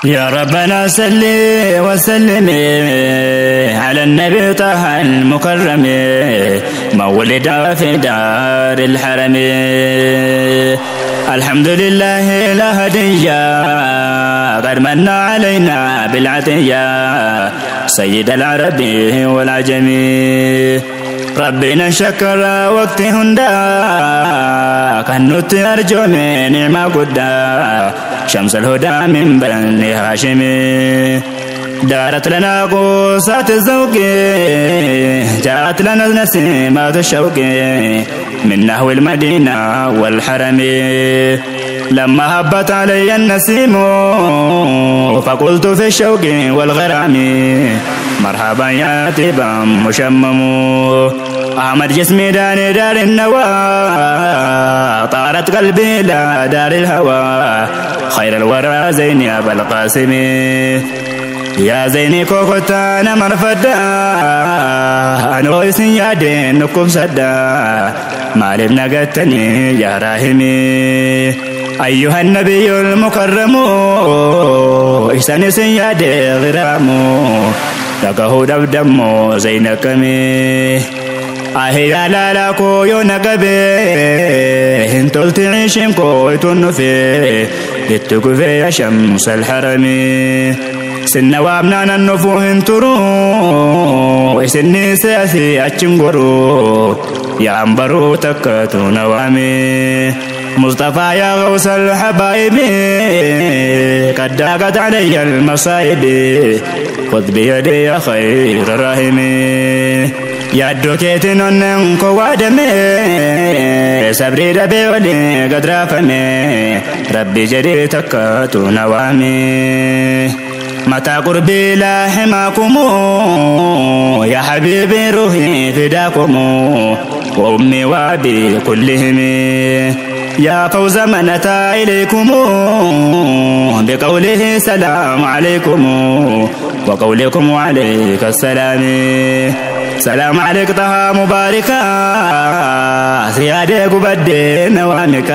يا ربنا صل وسلم على النبي طه المكرم مولد في دار الحرم. الحمد لله الهدية قد من علينا بالعطية سيد العرب والعجم. ربنا شكر وقت هندا كنت أرجو من نعمة قدا شمس الهدى من بني هاشم. دارت لنا قوسات الزوق جاءت لنا نسيمات الشوق من نحو المدينة والحرم. لما هبت علي النسيم فقلت في الشوق والغرام مرحبا يا طيبا مشمم. أحمد جسمي داني دار النوى طارت قلبي لا دار الهوى خير الورى زيني أبا القاسم. يا زيني كوكوتانا مرفدا أنا ويسن يا دين نكم سدا مالب نقتني يا راهمي. أيها النبي المكرم إحسان سيادي غرامو لقه دبدمو زينكمي. أهيا لا لكو يونقبي انتو تعيشين كو يتنفي اتقو في شمس الحرم. سنة وابنانا النفو انترو سني سياسي اتشنقرو يا أمبرو تكتو نوامي. مصطفى يا غوث الحبايب قد ضاقت علي المصايب خذ بيدي يا خير الراحم. يا دوكيت نونن كوادمي صبري ربي ولي قد رافمي ربي جري تكاتو نوامي. متى قربي لاحماكم يا حبيبي روحي فداكم وأمي وأبي كلهم. يا فوز من أتى إليكم بقوله سلام عليكم وقولكم عليك السلام. سلام عليك طه مباركا سيادك بدي نوامك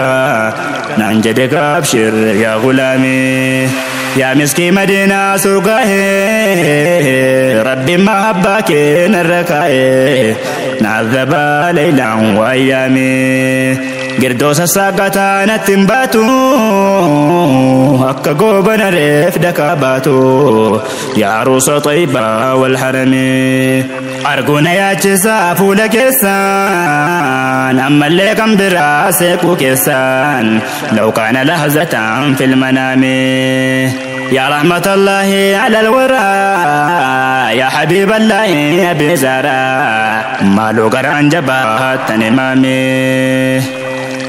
ننجدك أبشر يا غلامي. يا مسكي مدينة سوقه ربي ما حبك نركاه نعذب ليلا وأيامي. قردوس الساقة نتنباتو أكا قوبنا ريف دكاباتو يا عروس طيبة والحرم. أرقونا يا تسافو لكسان أما اللي كان براسك وكسان لو كان لحظة في المنام. يا رحمة الله على الورى يا حبيب الله يا بزارة مالو قران جبات تنمامي.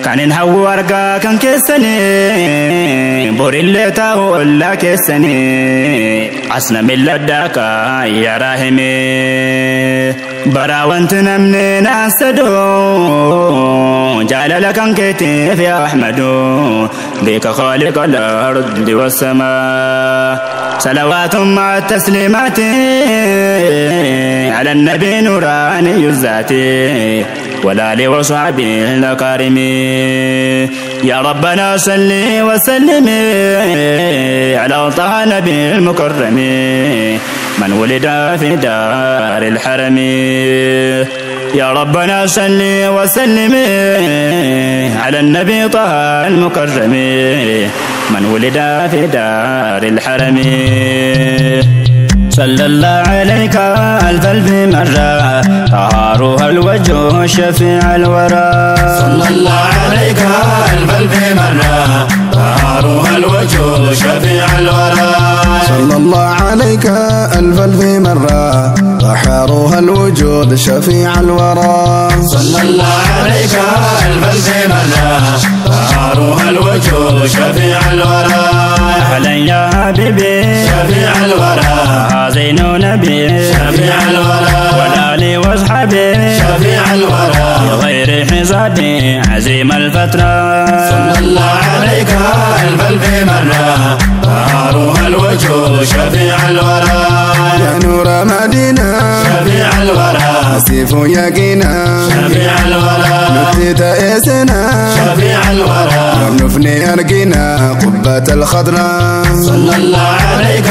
كان هو أرقا كان كسني بور اللي تاول لا كسني أصلا من لداكا يا راهمي. براوانت نمنين أسدو جعل لك كتف يا أحمد بك خالق الأرض والسماء. صلوات مع التسليمات على النبي نوراني الذاتي والآل وصحبه الأكارم. يا ربنا صل وسلم على طه نبي المكرم من ولد في دار الحرم. يا ربنا صل وسلم على النبي طه المكرم من ولد في دار الحرم. صلى الله عليك ألف مرة طهارها الوجه شفيع الورى. صلى الله عليك ألف مرة طهارها الوجه شفيع الورى. صلى الله عليك ألف مرة طهارها الوجود شفيع الورى. صلى الله عليك ألف مرة طهارها الوجود شفيع الورى. أهلا يا حبيبي شفيع الورى زين نبي شفيع الورى والآل واصحابي شفيع الورى بغير حساب عزيم الفترة. صلى الله عليك ألف مرة بهارها الوجود شفيع الورى يا نور مدينة شفيع الورى سيف يقينا شفيع الورى نبتي تأسنا شفيع الورى نفني أرقينا قبة الخضراء صلى الله عليك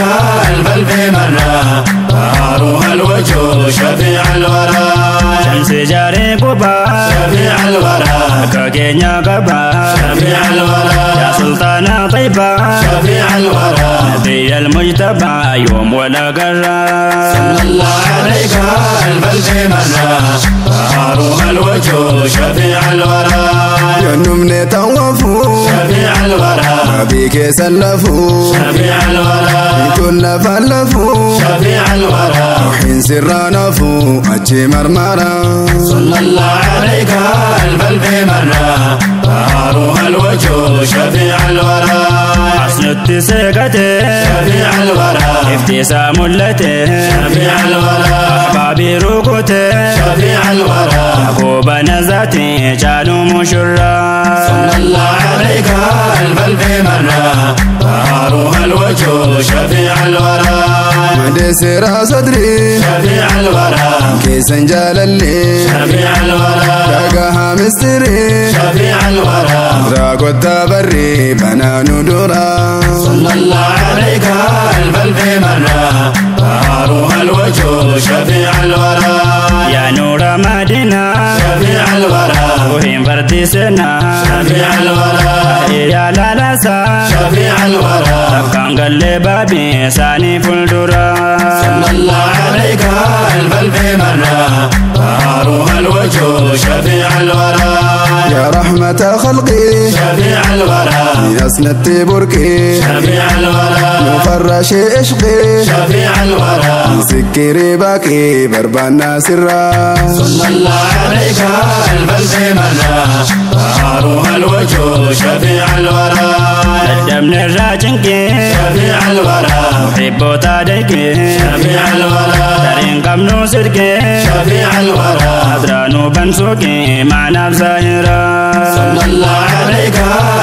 الف مرة بهارها الوجود شفيع الورى شمس جاري قبا شفيع الورى كاكينيا قبا شفيع الورى يا سلطان طيبة شفيع الورى نبي المجتبى يوم ولا قرى صلى الله عليك الف مرة بهارها الوجود شفيع الورى يا نمني توفوا شفيع الورى بيك سلفوا شفيع الورى كنا فلفوا شفيع الورى وحين سرانا فو أجي مرمرا صلى الله عليك الف مرة بهارها الوجود شفيع الورى حسن التسيقته شفيع الورى ابتسام التي شفيع الورى أحبابي ركوته شفيع الورى يعقوب نزاتي جعلوا مشرا صلى الله عليك الف مرة بهارها الوجود شفيع الورى مدي سرا صدري شفيع الورى كيسن جاللي شفيع الورى دقاها مستري شفيع الورى راقو التبري بنانو دورا صلى الله عليك الف مرة بهارها الوجود شفيع الورى يا نور مدينة شفيع الورى وهم فردي سنة شفيع الورى يا لا لسا شفيع الورى كان قل بابي ساني فلدرا صلى الله عليك الف مرة بهارها الوجود شفيع الورى يا رحمة خلقي شفيع الورى يسند بركي شفيع الورى مفرش عشقي شفيع الورى سكري باكي بربانا سرا صلى الله عليك الف مرة بهارها الوجود شفيع الورى الدم الراجنك شفيع الورى محب تادك شفيع الورى دارين قمنو سرك شفيع الورى أدرانو بنسوك معنا بزاهرة صلى الله عليك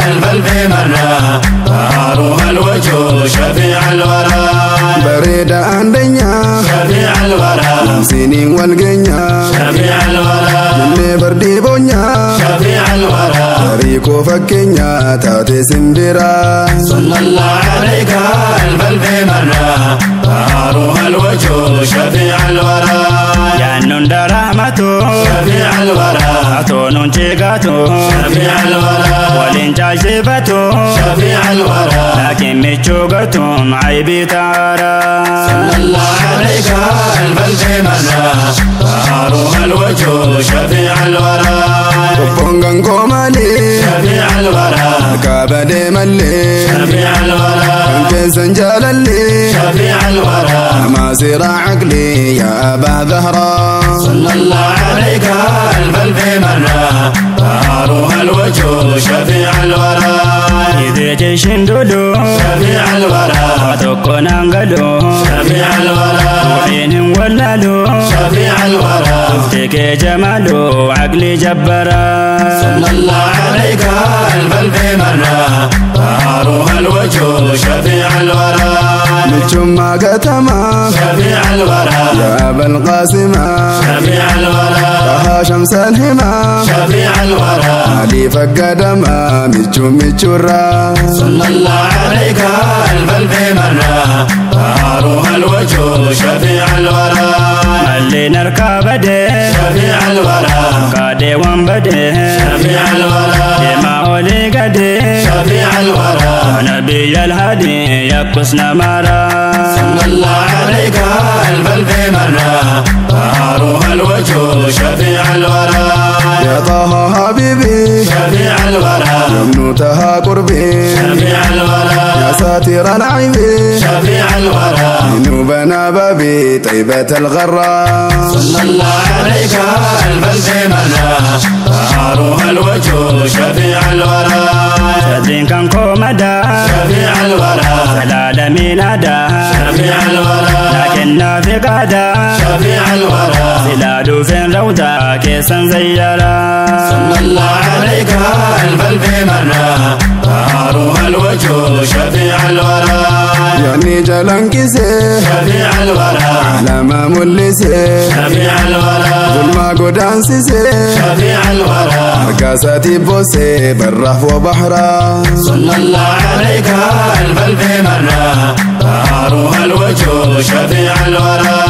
الف مرة بهارها الوجود شفيع الورى بريد عندنا شفيع الورى سنين والقنيا شفيع الورى من بردي بونيا شفيع الورى ريكو فكينيا تاتي سندرا صلى الله عليك الف مرة بهارها الوجود شفيع الورى يا نندر رحمته شفيع الورى أتون شيقاته شفيع الورى ولين جاشبته شفيع الورى لكن متشوقتهم عيبي تعرى صلى الله عليك الف مرة بهارها الوجود شفيع الورى بونغان كومالي شفيع الورى كابدي ملي شفيع الورى كيسن جاللي شفيع الورى ما سير عقلي يا أبا زهرا صلى الله عليك الف مرة بهارها الوجود شفيع الورى إذا جيشن دولو شفيع الورى وتكون أنقلو شفيع الورى وحين ولالو شفيع الورى تفتك جمالو عقلي جبرا صلى الله عليك الف مرة بهارها الوجود شفيع الورى مجمع قتما شفيع الورى يا أبا القاسمة شفيع الورى طه شمس الهما شفيع الورى علي فقدما مجرا صلى الله عليك الف مرة بهارها الوجود شفيع الورى اللي نركب ده شفيع الورى قادي وانبده شفيع الورى ما أولي قدي شفيع الورى نبي الهادي يقصنا مرا صلى الله عليك الف مرة بهارها الوجود شفيع الورى يا طه حبيبي شفيع الورى يمنوتها قربي شفيع الورى يا ساتر العيب شفيع الورى ذنوبنا بابي طيبة الغرة صلى الله عليك الف مرة بهارها الوجود شفيع الورى شدين كان كومدا شفيع الورى سلال ميلادا شفيع الورى لكن في قادا شفيع الورى سلال فين رودا كيسا زيارا صلى الله عليك الف مرة بهارها الوجود شفيع الورى جلنكسي شفيع الورى لما ملسي شفيع الورى ظلما قدانسسي شفيع الورى مركزاتي بوسي بالرهف وبحرا صلى الله عليك ألف ألف مرة طهارها الوجه شفيع الورى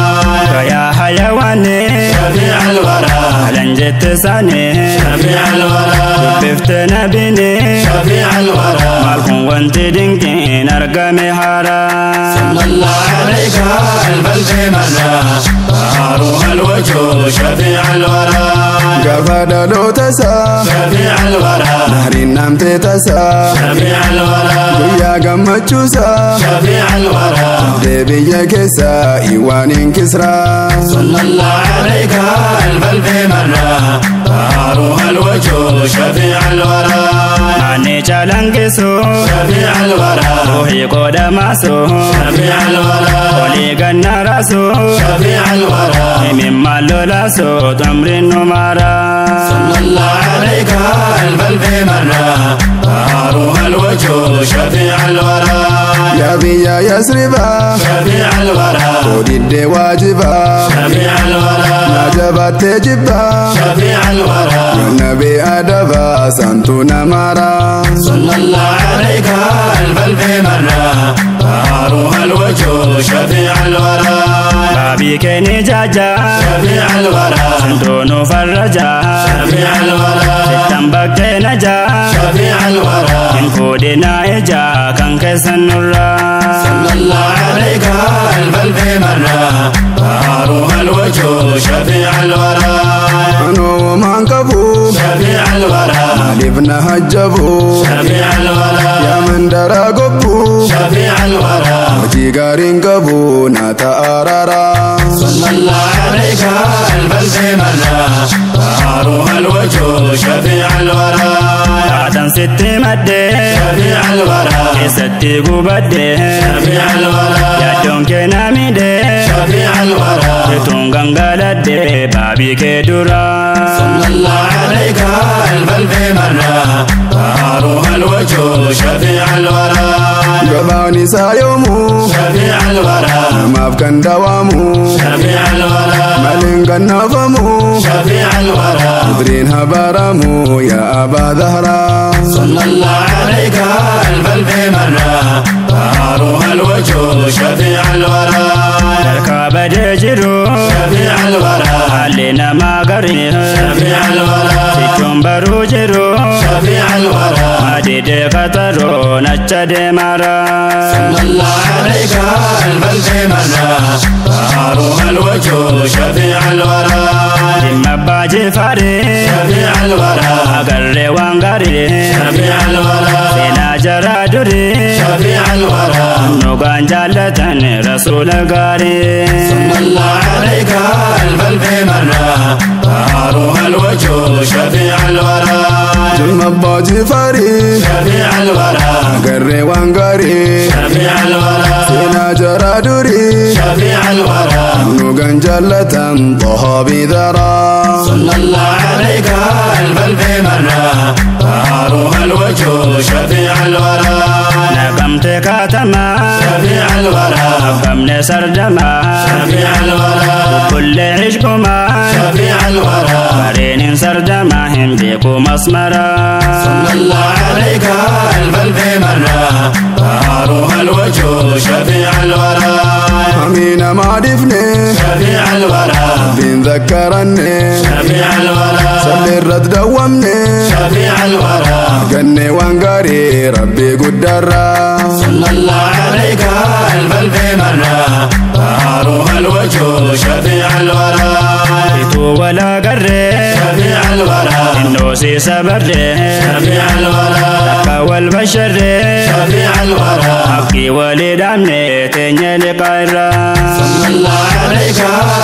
يا حيواني شفيع الورى لنجت ساني شفيع الورى بفتنا بني شفيع الورى مالكم وانت دنكين ارقامي حارا صلى الله عليك ألف ألف مرة طهارها الوجه شفيع الورى قفا لو تسا شفيع الورى نهري نامت تسا شفيع الورى يا قمتشوسا شفيع الورى دبي كسا إيوان كسرا صلى الله عليك ألف ألف مرة طهارها الوجه شفيع الورى ماني چالنگسو شفيع الورى روحي قدماسو شفيع الورى ولي قنا راسو شفيع الورى من مالو لاسو تمرين نمارا صلى الله عليك ألف ألف مرة طهارها الوجه شفيع الورى يا بيا يسربا شفيع الورى ودد واجبا شفيع الورى نجبت تجبا شفيع الورى النبي أدبا سنتنا مرا صلى الله عليك ألف ألف مرة طهارها الوجه شفيع الورى بابي كيني جاجا شفيع الورى دونو فرجا شفيع الورى تنبك نجا شفيع الورى من فودنا إجا كان كسن نورا صلى الله عليك ألف ألف مرة طهارها الوجه شفيع الورى أنو من كفو شفيع الورى لبنا هجبو شفيع الورى يا من درا قبو شفيع الورى وجي قارين قبو ناتا أرارا صلى الله عليك ألف ألف مرة طهارها الوجه شفيع الورى عدن ستي مدي شفيع الورى ستي قبدي شفيع الورى يا دون كنامي دي شفيع الورى تونغان غالدي بابي كدورا صلى الله عليك ألف ألف مرة طهارها الوجه شفيع الورى قباني سايومو شفيع الورى ما بكن دوامو شفيع الورى ملين كن نفمو شفيع الورى مدرين هبارمو يا أبا ذهرا صلى الله عليك ألف ألف مرة طهارها الوجه شفيع الورى تركب دجرو شفيع الورى علينا ما قريه شفيع الورى تكون بروجرو شفيع الورى مدد قطرو نجد مرا صلى الله عليك ألف ألف مرة طهارها الوجه شفيع الورى لما باجي فاري شفيع الورى أقري وانقري شفيع الورى سينا جرادري شفيع الورى نوغان جالتن رسول قاري صلى الله عليك ألف ألف مرة طهارها الوجه شفيع الورى جلما باجي فاري شفيع الورى قري وانقري شفيع الورى سينا جرادري شفيع الورى نوغان جالة طه بذرا صلى الله عليك ألف ألف مرة طهارها الوجه شفيع الورى نقمت كاتما شفيع الورى قمن سردما شفيع الورى كل عشقما شفيع الورى فرين سردما هم بيكم أسمرا صلى الله عليك ألف ألف مرة طهارها الوجه شفيع الورى أمين ما دفني شفيع الورى بين ذكرني شفيع الورى سلي الرد دومني شفيع الورى قني وانقري ربي قدرا صلى الله عليك ألف ألف مرة طهارها الوجه شفيع الورى تو ولا قري شفيع الورى النوسي سبري شفيع الورى والبشر شفيع الورى حقي ولد عمي تنيا لقيرا صلى الله عليك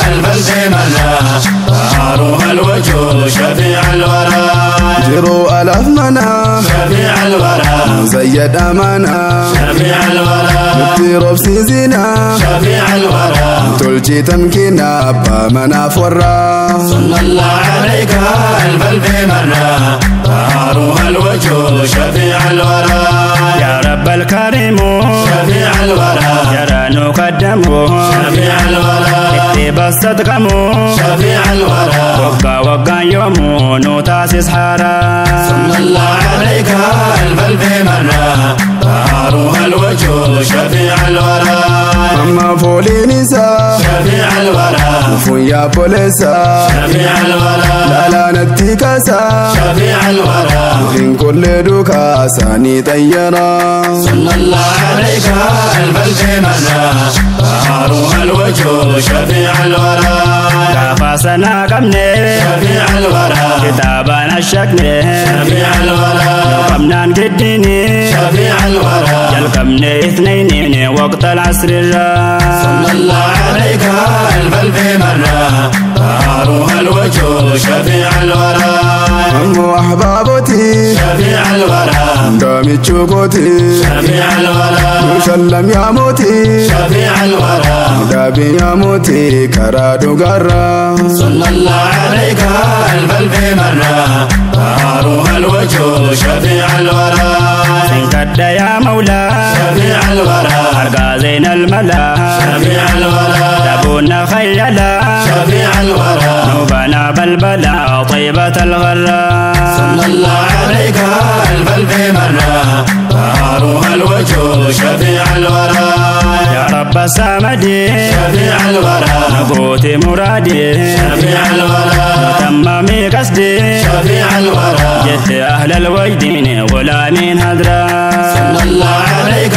ألف ألف مرة طهارها الوجه شفيع الورى جرو ألف منا شفيع الورى زيد أمانا شفيع الورى نتيرو بسيزينا شفيع الورى تلجي تمكينا بامنا فرا صلى الله عليك ألف ألف مرة طهارها الوجه شفيع الورى يا رب الكريم شفيع الورى جرى كرمو شفيع الورى بسط قمو شفيع الورى وقا يومو نوتاسس حارا صلى الله عليك الف مرة طهرها الوجه شفيع الورى أما فولي نساء شفيع الورى فويا بوليسا شفيع الورى لا نتي كاسا شفيع الورى من كل دوكا ساني طيرا صلى الله عليك الف مرة طهرها الوجه شفيع الورى كافاسنا قمني شفيع الورى كتابنا الشكني شفيع الورى قمنا قديني شفيع الورى يلقمني اثنين وقت العصر صلى الله عليك الف مرة طهرها الوجه شفيع الورى أمو أحبابتي شفيع الورى دامي تشوكوتي شفيع الورى مسلم يا موتي شفيع الورى دابي يا موتي كرادو قرا صلى الله عليك الف مرة طهرها الوجه شفيع الورى سنكد يا مولا شفيع الورى أرقى زين الملا شفيع الورى تبونا خيلا شفيع الورى نوبنا بلبلا طيبة الغرا صلى الله عليك الف مرة طهرها الوجه شفيع الورى يا رب السامدي شفيع الورى نقوتي مرادي شفيع الورى تمامي قصدي شفيع الورى جدت أهل الوجدين غلامين هدرا صلى الله عليك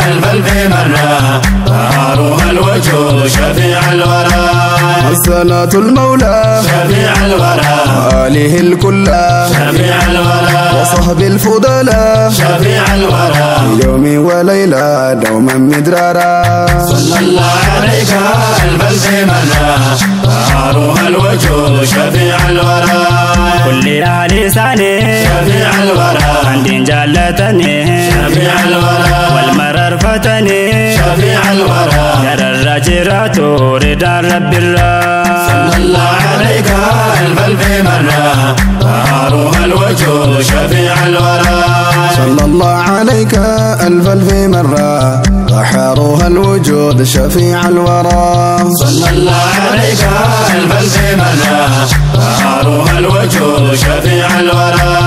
الف مرة طهرها الوجه شفيع الورى الصلاة المولى شفيع الورى وآله الكلا شفيع الورى وصحب الفضلاء شفيع الورى يومي وليلة دوما مدرارا صلى الله عليك الف مرة طهرها الوجه شفيع الورى كل أهل ساني شفيع الورى عندي جالتني شفيع الورى والمرر فتني شفيع الورى جرى الرجرات رضا رب صلى الله عليك الف مرة طهرها الوجه شفيع الورى صلى الله عليك ألف مرة طهرها الوجود شفيع الورى صلى الله عليك الف مرة طهرها الوجه شفيع الورى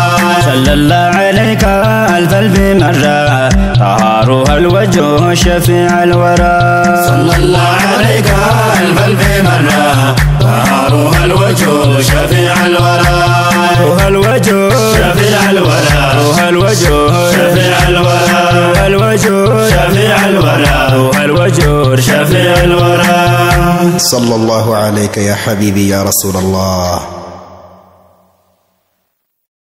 صلى الله عليك ألف مرة طهارها الوجه شفيع الورى صلى الله عليك الف مرة طهرها الوجه شفيع الورى روح الوجه شفيع الورى روح الوجه شفيع الورى روح الوجه شفيع الورى روح الوجه شفيع الورى صلى الله عليك يا حبيبي يا رسول الله.